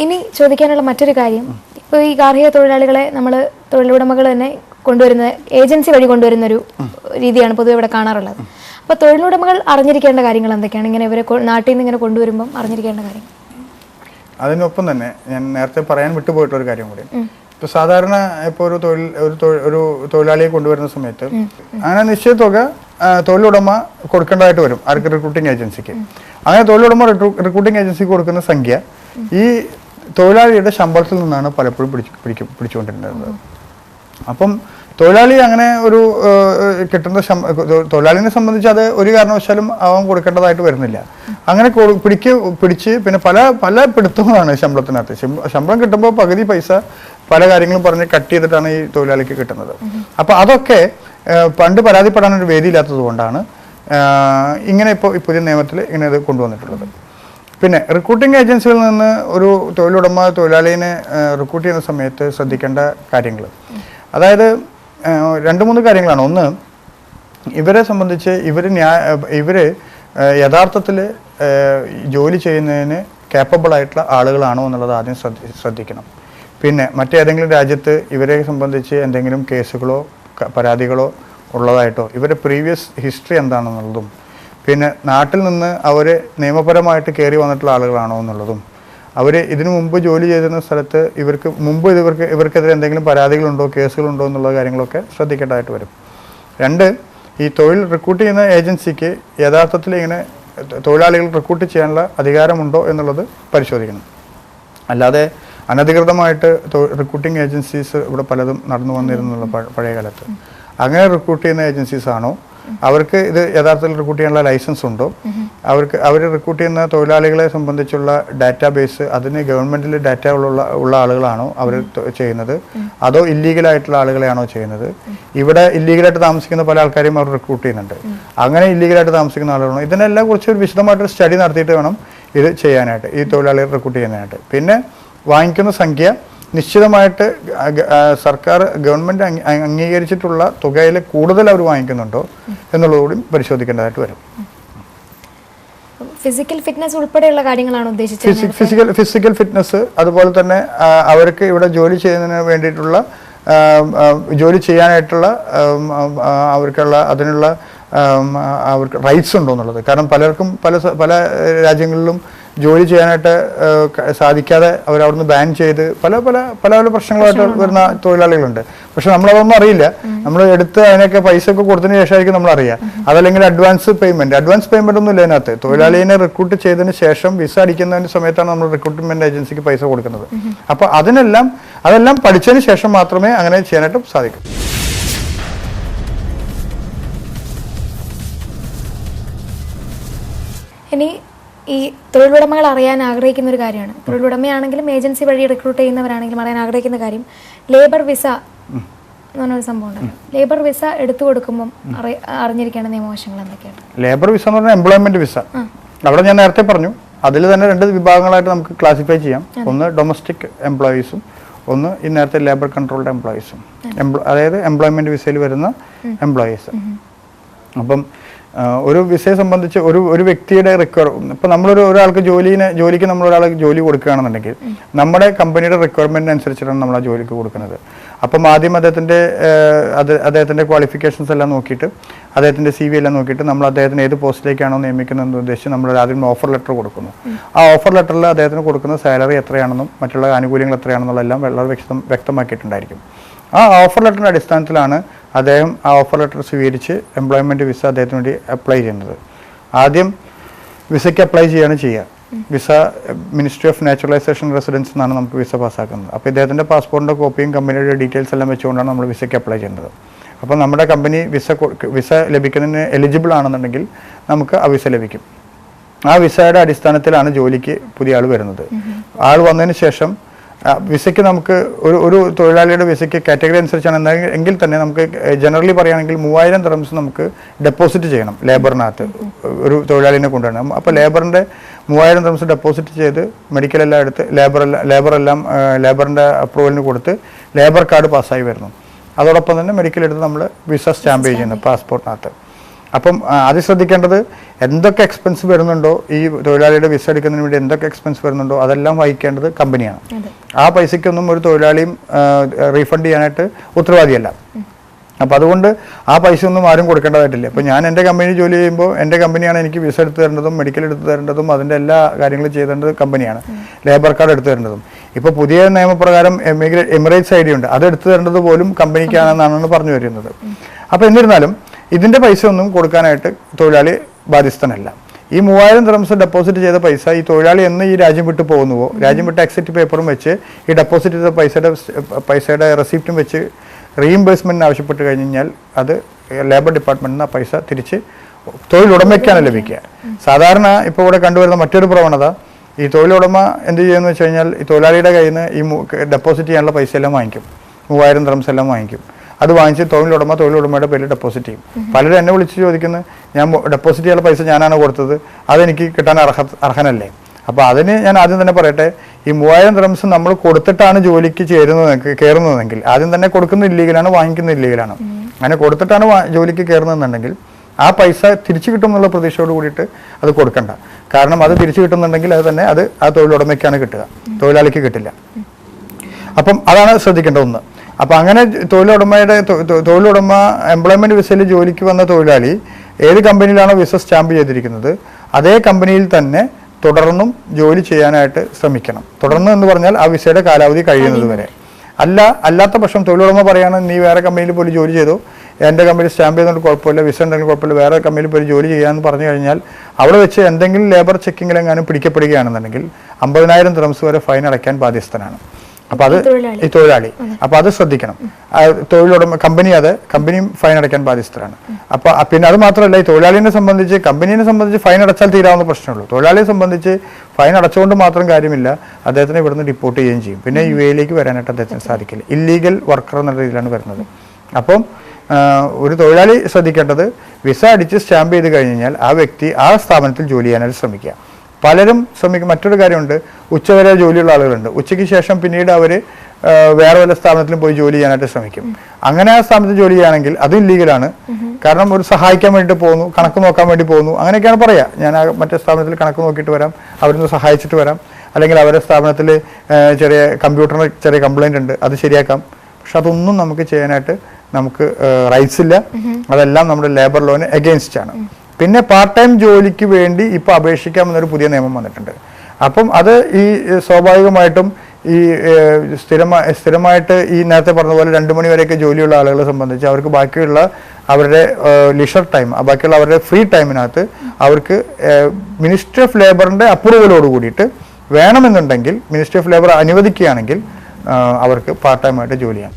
ഇനി ചോദിക്കാനുള്ള മറ്റൊരു കാര്യം, ഇപ്പോൾ ഈ ഗാർഹിക തൊഴിലാളികളെ നമ്മൾ തൊഴിലുടമകൾ തന്നെ കൊണ്ടുവരുന്ന ഏജൻസി വഴി കൊണ്ടുവരുന്നൊരു രീതിയാണ് പൊതുവെ ഇവിടെ കാണാറുള്ളത്. അപ്പോൾ തൊഴിലുടമകൾ അറിഞ്ഞിരിക്കേണ്ട കാര്യങ്ങൾ എന്തൊക്കെയാണ് ഇങ്ങനെ ഇവരെ നാട്ടിൽ നിന്ന് ഇങ്ങനെ കൊണ്ടുവരുമ്പം അറിഞ്ഞിരിക്കേണ്ട കാര്യം? അതിനൊപ്പം തന്നെ ഞാൻ നേരത്തെ പറയാൻ വിട്ടുപോയിട്ടൊരു കാര്യം കൂടി. ഇപ്പോൾ സാധാരണ ഇപ്പോൾ ഒരു തൊഴിലാളിയെ കൊണ്ടുവരുന്ന സമയത്ത് അങ്ങനെ നിശ്ചിത തുക തൊഴിലുടമ കൊടുക്കേണ്ടതായിട്ട് വരും ആർക്ക്, റിക്രൂട്ടിംഗ് ഏജൻസിക്ക്. അങ്ങനെ തൊഴിലുടമ റിക്രൂട്ടിംഗ് ഏജൻസിക്ക് കൊടുക്കുന്ന സംഖ്യ ഈ തൊഴിലാളിയുടെ ശമ്പളത്തിൽ നിന്നാണ് പലപ്പോഴും പിടിച്ചുകൊണ്ടിരുന്നത്. അപ്പം തൊഴിലാളി അങ്ങനെ ഒരു കിട്ടുന്ന തൊഴിലാളിനെ സംബന്ധിച്ച് അത് ഒരു കാരണവശാലും അവൻ കൊടുക്കേണ്ടതായിട്ട് വരുന്നില്ല. അങ്ങനെ പിടിച്ച് പിന്നെ പല പിടുത്തങ്ങളാണ് ശമ്പളത്തിനകത്ത്. ശമ്പളം കിട്ടുമ്പോൾ പകുതി പൈസ പല കാര്യങ്ങളും പറഞ്ഞ് കട്ട് ചെയ്തിട്ടാണ് ഈ തൊഴിലാളിക്ക് കിട്ടുന്നത്. അപ്പോൾ അതൊക്കെ പണ്ട് പരാതിപ്പെടാനൊരു വേദിയില്ലാത്തത് കൊണ്ടാണ് ഇങ്ങനെ ഇപ്പോൾ ഈ പുതിയ നിയമത്തിൽ ഇങ്ങനെ ഇത് കൊണ്ടുവന്നിട്ടുള്ളത്. പിന്നെ റിക്രൂട്ടിംഗ് ഏജൻസികളിൽ നിന്ന് ഒരു തൊഴിലുടമ തൊഴിലാളിയെ റിക്രൂട്ട് ചെയ്യുന്ന സമയത്ത് ശ്രദ്ധിക്കേണ്ട കാര്യങ്ങൾ, അതായത് 2-3 കാര്യങ്ങളാണ്. ഒന്ന്, ഇവരെ സംബന്ധിച്ച് ഇവർ യഥാർത്ഥത്തിൽ ജോലി ചെയ്യുന്നതിന് കേപ്പബിൾ ആയിട്ടുള്ള ആളുകളാണോ എന്നുള്ളത് ആദ്യം ശ്രദ്ധിക്കണം. പിന്നെ മറ്റേതെങ്കിലും രാജ്യത്ത് ഇവരെ സംബന്ധിച്ച് എന്തെങ്കിലും കേസുകളോ പരാതികളോ ഉള്ളതായിട്ടോ ഇവരുടെ പ്രീവിയസ് ഹിസ്റ്ററി എന്താണെന്നുള്ളതും, പിന്നെ നാട്ടിൽ നിന്ന് അവർ നിയമപരമായിട്ട് കയറി വന്നിട്ടുള്ള ആളുകളാണോ എന്നുള്ളതും, അവർ ഇതിനു മുമ്പ് ജോലി ചെയ്തിരുന്ന സ്ഥലത്ത് ഇവർക്കെതിരെ എന്തെങ്കിലും പരാതികളുണ്ടോ കേസുകളുണ്ടോ എന്നുള്ള കാര്യങ്ങളൊക്കെ ശ്രദ്ധിക്കേണ്ടതായിട്ട് വരും. 2, ഈ തൊഴിൽ റിക്രൂട്ട് ചെയ്യുന്ന ഏജൻസിക്ക് യഥാർത്ഥത്തിൽ ഇങ്ങനെ തൊഴിലാളികൾ റിക്രൂട്ട് ചെയ്യാനുള്ള അധികാരമുണ്ടോ എന്നുള്ളത് പരിശോധിക്കണം. അല്ലാതെ അനധികൃതമായിട്ട് റിക്രൂട്ടിംഗ് ഏജൻസീസ് ഇവിടെ പലതും നടന്നു വന്നിരുന്നുള്ള പഴയ കാലത്ത്. അങ്ങനെ റിക്രൂട്ട് ചെയ്യുന്ന ഏജൻസീസ് ആണോ, അവർക്ക് ഇത് യഥാർത്ഥത്തിൽ റിക്രൂട്ട് ചെയ്യാനുള്ള ലൈസൻസ് ഉണ്ടോ, അവർ റിക്രൂട്ട് ചെയ്യുന്ന തൊഴിലാളികളെ സംബന്ധിച്ചുള്ള ഡാറ്റാബേസ് അതിന് ഗവൺമെൻറ്റിൽ ഡാറ്റ ഉള്ള ആളുകളാണോ അവർ ചെയ്യുന്നത്, അതോ ഇല്ലീഗലായിട്ടുള്ള ആളുകളെയാണോ ചെയ്യുന്നത്. ഇവിടെ ഇല്ലീഗലായിട്ട് താമസിക്കുന്ന പല ആൾക്കാരെയും അവർ റിക്രൂട്ട് ചെയ്യുന്നുണ്ട്. അങ്ങനെ ഇല്ലീഗലായിട്ട് താമസിക്കുന്ന ആളുകളാണോ, ഇതിനെല്ലാം കുറിച്ച് ഒരു വിശദമായിട്ടൊരു സ്റ്റഡി നടത്തിയിട്ട് വേണം ഇത് ചെയ്യാനായിട്ട്, ഈ തൊഴിലാളികളെ റിക്രൂട്ട് ചെയ്യാനായിട്ട്. പിന്നെ വാങ്ങിക്കുന്ന സംഖ്യ നിശ്ചിതമായിട്ട് സർക്കാർ ഗവൺമെൻറ് അംഗീകരിച്ചിട്ടുള്ള തുകയിൽ കൂടുതൽ അവർ വാങ്ങിക്കുന്നുണ്ടോ എന്നുള്ളതുകൂടി പരിശോധിക്കേണ്ടതായിട്ട് വരും. ഫിസിക്കൽ ഫിറ്റ്നസ് ഉൾപ്പെടെയുള്ള കാര്യങ്ങളാണ് ഉദ്ദേശിച്ചത്. ഫിസിക്കൽ ഫിറ്റ്നസ്, അതുപോലെ തന്നെ അവർക്ക് ഇവിടെ ജോലി ചെയ്യുന്നതിന് വേണ്ടിയിട്ടുള്ള ജോലി ചെയ്യാനായിട്ടുള്ള അവർക്കുള്ള അതിനുള്ള അവർക്ക് റൈറ്റ്സ് ഉണ്ടോ എന്നുള്ളത്. കാരണം പലർക്കും പല രാജ്യങ്ങളിലും ജോലി ചെയ്യാനായിട്ട് സാധിക്കാതെ അവരവിടുന്ന് ബാൻ ചെയ്ത് പല പ്രശ്നങ്ങളായിട്ട് വരുന്ന തൊഴിലാളികളുണ്ട്. പക്ഷെ നമ്മളതൊന്നും അറിയില്ല. നമ്മൾ എടുത്ത് അതിനൊക്കെ പൈസ ഒക്കെ കൊടുത്തതിന് ശേഷമായിരിക്കും നമ്മൾ അറിയാം. അതല്ലെങ്കിൽ അഡ്വാൻസ് പേയ്മെന്റ് ഒന്നും ഇല്ല അതിനകത്ത്. തൊഴിലാളിയെ റിക്രൂട്ട് ചെയ്തതിന് ശേഷം വിസ അടിക്കുന്നതിന് സമയത്താണ് നമ്മൾ റിക്രൂട്ട്മെന്റ് ഏജൻസിക്ക് പൈസ കൊടുക്കുന്നത്. അപ്പോൾ അതെല്ലാം പഠിച്ചതിന് ശേഷം മാത്രമേ അങ്ങനെ ചെയ്യാനായിട്ട് സാധിക്കൂ. ഇനി ഈ തൊഴിലുടമകൾ അറിയാൻ ആഗ്രഹിക്കുന്ന ഒരു കാര്യമാണ്, തൊഴിലുടമയാണെങ്കിലും ഏജൻസി വഴി റിക്രൂട്ട് ചെയ്യുന്നവരാണെങ്കിലും അറിയാൻ ആഗ്രഹിക്കുന്ന കാര്യം, ലേബർ വിസ എന്ന് പറഞ്ഞൊരു സംഭവം ഉണ്ട്. ലേബർ വിസ എടുത്തു കൊടുക്കുമ്പോൾ അറിഞ്ഞിരിക്കേണ്ട നിയമവശങ്ങൾ എന്തൊക്കെയാണ്? ലേബർ വിസ എന്ന് പറഞ്ഞാൽ എംപ്ലോയ്മെന്റ് വിസ. അവിടെ ഞാൻ നേരത്തെ പറഞ്ഞു, അതിൽ തന്നെ 2 വിഭാഗങ്ങളായിട്ട് നമുക്ക് ക്ലാസിഫൈ ചെയ്യാം. ഒന്ന് ഡൊമസ്റ്റിക് എംപ്ലോയീസും, ഒന്ന് ഈ നേരത്തെ ലേബർ കൺട്രോൾഡ് എംപ്ലോയീസും. അതായത് എംപ്ലോയ്മെന്റ് വിസയിൽ വരുന്ന എംപ്ലോയീസ്. അപ്പം ഒരു വിസയെ സംബന്ധിച്ച് ഒരു വ്യക്തിയുടെ ഇപ്പം ഒരാൾക്ക് ജോലിക്ക് നമ്മൾ ഒരാൾക്ക് ജോലി കൊടുക്കുകയാണെന്നുണ്ടെങ്കിൽ നമ്മുടെ കമ്പനിയുടെ റിക്വയർമെൻറ്റ് അനുസരിച്ചിട്ടാണ് നമ്മൾ ആ ജോലിക്ക് കൊടുക്കുന്നത്. അപ്പം ആദ്യം അദ്ദേഹത്തിൻ്റെ ക്വാളിഫിക്കേഷൻസ് എല്ലാം നോക്കിയിട്ട്, അദ്ദേഹത്തിൻ്റെ CV എല്ലാം നോക്കിയിട്ട് നമ്മൾ അദ്ദേഹത്തിന് ഏത് പോസ്റ്റിലേക്കാണോ നിയമിക്കുന്നതെന്ന് ഉദ്ദേശിച്ച് നമ്മൾ ആദ്യം ഓഫർ ലെറ്റർ കൊടുക്കുന്നു. ആ ഓഫർ ലെറ്ററിൽ അദ്ദേഹത്തിന് കൊടുക്കുന്ന സാലറി എത്രയാണെന്നും മറ്റുള്ള ആനുകൂല്യങ്ങൾ എത്രയാണെന്നുള്ളതെല്ലാം വളരെ വ്യക്തമാക്കിയിട്ടുണ്ടായിരിക്കും. ആ ഓഫർ ലെറ്ററിൻ്റെ അടിസ്ഥാനത്തിലാണ് അദ്ദേഹം ആ ഓഫർ ലെറ്റർ സ്വീകരിച്ച് എംപ്ലോയ്മെൻറ്റ് വിസ അദ്ദേഹത്തിന് വേണ്ടി അപ്ലൈ ചെയ്യുന്നത്. ആദ്യം വിസയ്ക്ക് അപ്ലൈ ചെയ്യുക. Visa ministry of naturalisation residence എന്നാണ് നമുക്ക് വിസ പാസ്സാക്കുന്നത്. അപ്പോൾ ഇദ്ദേഹത്തിൻ്റെ പാസ്പോർട്ടിൻ്റെ കോപ്പിയും കമ്പനിയുടെ ഡീറ്റെയിൽസ് എല്ലാം വെച്ചുകൊണ്ടാണ് നമ്മൾ വിസയ്ക്ക് അപ്ലൈ ചെയ്യുന്നത്. അപ്പോൾ നമ്മുടെ കമ്പനി വിസ ലഭിക്കുന്നതിന് എലിജിബിൾ ആണെന്നുണ്ടെങ്കിൽ നമുക്ക് ആ വിസ ലഭിക്കും. ആ വിസയുടെ അടിസ്ഥാനത്തിലാണ് ജോലിക്ക് പുതിയ ആൾ വരുന്നത്. ആൾ വന്നതിന് ശേഷം വിസയ്ക്ക് നമുക്ക് ഒരു തൊഴിലാളിയുടെ വിസയ്ക്ക് കാറ്റഗറി അനുസരിച്ചാണ് എങ്കിൽ തന്നെ നമുക്ക് ജനറലി പറയുകയാണെങ്കിൽ 3000 ദിർഹംസ് നമുക്ക് ഡെപ്പോസിറ്റ് ചെയ്യണം ലേബറിനകത്ത് ഒരു തൊഴിലാളിനെ കൊണ്ടുവരണം. അപ്പോൾ ലേബറിൻ്റെ 3000 ദിർഹംസ് ഡെപ്പോസിറ്റ് ചെയ്ത് മെഡിക്കലെല്ലാം എടുത്ത് ലേബറിൻ്റെ അപ്രൂവലിന് കൊടുത്ത് ലേബർ കാർഡ് പാസ്സായി വരുന്നു. അതോടൊപ്പം തന്നെ മെഡിക്കൽ എടുത്ത് നമ്മൾ വിസ സ്റ്റാമ്പ് ചെയ്യുന്നു പാസ്പോർട്ടിനകത്ത്. അപ്പം ആദ്യം ശ്രദ്ധിക്കേണ്ടത് എന്തൊക്കെ എക്സ്പെൻസ് വരുന്നുണ്ടോ, ഈ തൊഴിലാളിയുടെ വിസ എടുക്കുന്നതിന് വേണ്ടി എന്തൊക്കെ എക്സ്പെൻസ് വരുന്നുണ്ടോ അതെല്ലാം വഹിക്കേണ്ടത് കമ്പനിയാണ്. ആ പൈസയ്ക്കൊന്നും ഒരു തൊഴിലാളിയും റീഫണ്ട് ചെയ്യാനായിട്ട് ഉത്തരവാദിയല്ല. അപ്പം അതുകൊണ്ട് ആ പൈസ ഒന്നും ആരും കൊടുക്കേണ്ടതായിട്ടില്ല. ഇപ്പോൾ ഞാൻ എൻ്റെ കമ്പനി ജോലി ചെയ്യുമ്പോൾ എൻ്റെ കമ്പനിയാണ് എനിക്ക് വിസ എടുത്ത് തരേണ്ടതും മെഡിക്കൽ എടുത്ത് തരേണ്ടതും അതിൻ്റെ എല്ലാ കാര്യങ്ങളും ചെയ്തേണ്ടത് കമ്പനിയാണ്. ലേബർ കാർഡ് എടുത്ത് തരേണ്ടതും. ഇപ്പോൾ പുതിയ നിയമപ്രകാരം എമിറേറ്റ്സ് ഐ ഡി ഉണ്ട്, അത് എടുത്ത് തരേണ്ടത് പോലും കമ്പനിക്കാണെന്നാണ് പറഞ്ഞു വരുന്നത്. അപ്പോൾ എന്നിരുന്നാലും ഇതിൻ്റെ പൈസ ഒന്നും കൊടുക്കാനായിട്ട് തൊഴിലാളി ബാധ്യസ്ഥനല്ല. ഈ 3000 ദിർഹംസ് ഡെപ്പോസിറ്റ് ചെയ്ത പൈസ ഈ തൊഴിലാളി എന്ന് ഈ രാജ്യം വിട്ട് പോകുന്നുവോ, രാജ്യം വിട്ട് എക്സിറ്റ് പേപ്പറും വെച്ച് ഈ ഡെപ്പോസിറ്റ് ചെയ്ത പൈസയുടെ റെസിപ്റ്റും വെച്ച് റീഇംബേഴ്സ്മെൻറ്റിന് ആവശ്യപ്പെട്ട് കഴിഞ്ഞാൽ അത് ലേബർ ഡിപ്പാർട്ട്മെൻറ്റിൽ നിന്ന് ആ പൈസ തിരിച്ച് തൊഴിലുടമയ്ക്കാണ് ലഭിക്കുക. സാധാരണ ഇപ്പോൾ ഇവിടെ കണ്ടുവരുന്ന മറ്റൊരു പ്രവണത, ഈ തൊഴിലുടമ എന്ത് ചെയ്യുമെന്ന് വെച്ച് കഴിഞ്ഞാൽ ഈ തൊഴിലാളിയുടെ കയ്യിൽ നിന്ന് ഈ ഡെപ്പോസിറ്റ് ചെയ്യാനുള്ള പൈസ എല്ലാം വാങ്ങിക്കും, 3000 ദിർഹംസ് എല്ലാം വാങ്ങിക്കും. അത് വാങ്ങിച്ച് തൊഴിലുടമയുടെ പേരിൽ ഡെപ്പോസിറ്റ് ചെയ്യും. പലരും എന്നെ വിളിച്ച് ചോദിക്കുന്നത്, ഞാൻ ഡെപ്പോസിറ്റ് ചെയ്യാനുള്ള പൈസ ഞാനാണ് കൊടുത്തത്, അതെനിക്ക് കിട്ടാൻ അർഹനല്ലേ? അപ്പോൾ അതിന് ഞാൻ ആദ്യം തന്നെ പറയട്ടെ, ഈ 3000 ദിർഹംസ് നമ്മൾ കൊടുത്തിട്ടാണ് ജോലിക്ക് കയറുന്നതെങ്കിൽ ആദ്യം തന്നെ കൊടുക്കുന്ന ഇല്ലീഗലാണ്, വാങ്ങിക്കുന്ന ഇല്ലീഗലാണ്. അങ്ങനെ കൊടുത്തിട്ടാണ് ജോലിക്ക് കയറുന്നതെന്നുണ്ടെങ്കിൽ ആ പൈസ തിരിച്ചു കിട്ടും എന്നുള്ള പ്രതീക്ഷയോട് കൂടിയിട്ട് അത് കൊടുക്കണ്ട. കാരണം അത് തിരിച്ചു കിട്ടുന്നുണ്ടെങ്കിൽ അത് ആ തൊഴിലുടമയ്ക്കാണ് കിട്ടുക, തൊഴിലാളിക്ക് കിട്ടില്ല. അപ്പം അതാണ് ശ്രദ്ധിക്കേണ്ട ഒന്ന്. അപ്പം അങ്ങനെ തൊഴിലുടമ എംപ്ലോയ്മെൻറ്റ് വിസയിൽ ജോലിക്ക് വന്ന തൊഴിലാളി ഏത് കമ്പനിയിലാണോ വിസ സ്റ്റാമ്പ് ചെയ്തിരിക്കുന്നത് അതേ കമ്പനിയിൽ തന്നെ തുടർന്നും ജോലി ചെയ്യാനായിട്ട് ശ്രമിക്കണം. തുടർന്ന് എന്ന് പറഞ്ഞാൽ ആ വിസയുടെ കാലാവധി കഴിയുന്നത് വരെ. അല്ലാത്ത പക്ഷം തൊഴിലുടമ പറയാണ്, നീ വേറെ കമ്പനിയിൽ പോയി ജോലി ചെയ്തോ, എൻ്റെ കമ്പനി സ്റ്റാമ്പ് ചെയ്യുന്നതുകൊണ്ട് കുഴപ്പമില്ല, വിസ ഉണ്ടെങ്കിൽ കുഴപ്പമില്ല, വേറെ കമ്പനിയിൽ പോയി ജോലി ചെയ്യാമെന്ന് പറഞ്ഞു കഴിഞ്ഞാൽ അവിടെ വെച്ച് എന്തെങ്കിലും ലേബർ ചെക്കിങ്ങിലെങ്ങാനും പിടിക്കപ്പെടുകയാണെന്നുണ്ടെങ്കിൽ 50,000 ദിർഹംസ് വരെ ഫൈൻ അടയ്ക്കാൻ ബാധ്യസ്ഥനാണ്. അപ്പോൾ അത് ഈ തൊഴിലാളി. അപ്പോൾ അത് ശ്രദ്ധിക്കണം. കമ്പനിയും ഫൈൻ അടയ്ക്കാൻ ബാധ്യസ്ഥരാണ്. അപ്പോൾ പിന്നെ അത് മാത്രമല്ല, ഈ തൊഴിലാളിയെ സംബന്ധിച്ച് കമ്പനിയെ സംബന്ധിച്ച് ഫൈൻ അടച്ചാൽ തീരാവുന്ന പ്രശ്നമുള്ളൂ. തൊഴിലാളിയെ സംബന്ധിച്ച് ഫൈൻ അടച്ചുകൊണ്ട് മാത്രം കാര്യമില്ല, അദ്ദേഹത്തിനെ ഇവിടുന്ന് ഡിപ്പോർട്ട് ചെയ്യുകയും ചെയ്യും. പിന്നെ UAE വരാനായിട്ട് അദ്ദേഹത്തിന് സാധിക്കില്ല. ഇല്ലീഗൽ വർക്കർ എന്ന രീതിയിലാണ് വരുന്നത്. അപ്പം ഒരു തൊഴിലാളി ശ്രദ്ധിക്കേണ്ടത്, വിസ അടിച്ച് സ്റ്റാമ്പ് ചെയ്ത് കഴിഞ്ഞാൽ ആ വ്യക്തി ആ സ്ഥാപനത്തിൽ ജോലി ചെയ്യാനായിട്ട് ശ്രമിക്കുക. പലരും ശ്രമിക്കും. മറ്റൊരു കാര്യമുണ്ട്, ഉച്ചവരെ ജോലിയുള്ള ആളുകളുണ്ട്. ഉച്ചയ്ക്ക് ശേഷം പിന്നീട് അവർ വേറെ വല്ല സ്ഥാപനത്തിലും പോയി ജോലി ചെയ്യാനായിട്ട് ശ്രമിക്കും. അങ്ങനെ ആ സ്ഥാപനത്തിൽ ജോലി ചെയ്യുകയാണെങ്കിൽ അത് ഇല്ലീഗലാണ്. കാരണം ഒരു സഹായിക്കാൻ വേണ്ടിയിട്ട് പോകുന്നു, കണക്ക് നോക്കാൻ വേണ്ടി പോകുന്നു, അങ്ങനെയൊക്കെയാണ് പറയുക. ഞാൻ മറ്റേ സ്ഥാപനത്തിൽ കണക്ക് നോക്കിയിട്ട് വരാം, അവരൊന്ന് സഹായിച്ചിട്ട് വരാം, അല്ലെങ്കിൽ അവരുടെ സ്ഥാപനത്തിൽ ചെറിയ കമ്പ്യൂട്ടറിന് ചെറിയ കംപ്ലൈൻറ്റ് ഉണ്ട്, അത് ശരിയാക്കാം. പക്ഷെ അതൊന്നും നമുക്ക് ചെയ്യാനായിട്ട് നമുക്ക് റൈറ്റ്സ് ഇല്ല. അതെല്ലാം നമ്മുടെ ലേബർ ലോന് എഗെയിൻസ്റ്റ് ആണ്. പിന്നെ പാർട്ട് ടൈം ജോലിക്ക് വേണ്ടി ഇപ്പോൾ അപേക്ഷിക്കാമെന്നൊരു പുതിയ നിയമം വന്നിട്ടുണ്ട്. അപ്പം അത് ഈ സ്വാഭാവികമായിട്ടും ഈ സ്ഥിരമായിട്ട് ഈ നേരത്തെ പറഞ്ഞ പോലെ 2 മണി വരെയൊക്കെ ജോലിയുള്ള ആളുകളെ സംബന്ധിച്ച് അവർക്ക് ബാക്കിയുള്ള അവരുടെ ലിഷർ ടൈം, ബാക്കിയുള്ള അവരുടെ ഫ്രീ ടൈമിനകത്ത് അവർക്ക് മിനിസ്ട്രി ഓഫ് ലേബറിൻ്റെ അപ്രൂവലോട് കൂടിയിട്ട് വേണമെന്നുണ്ടെങ്കിൽ, മിനിസ്ട്രി ഓഫ് ലേബർ അനുവദിക്കുകയാണെങ്കിൽ അവർക്ക് പാർട്ട് ടൈമായിട്ട് ജോലി ചെയ്യാം.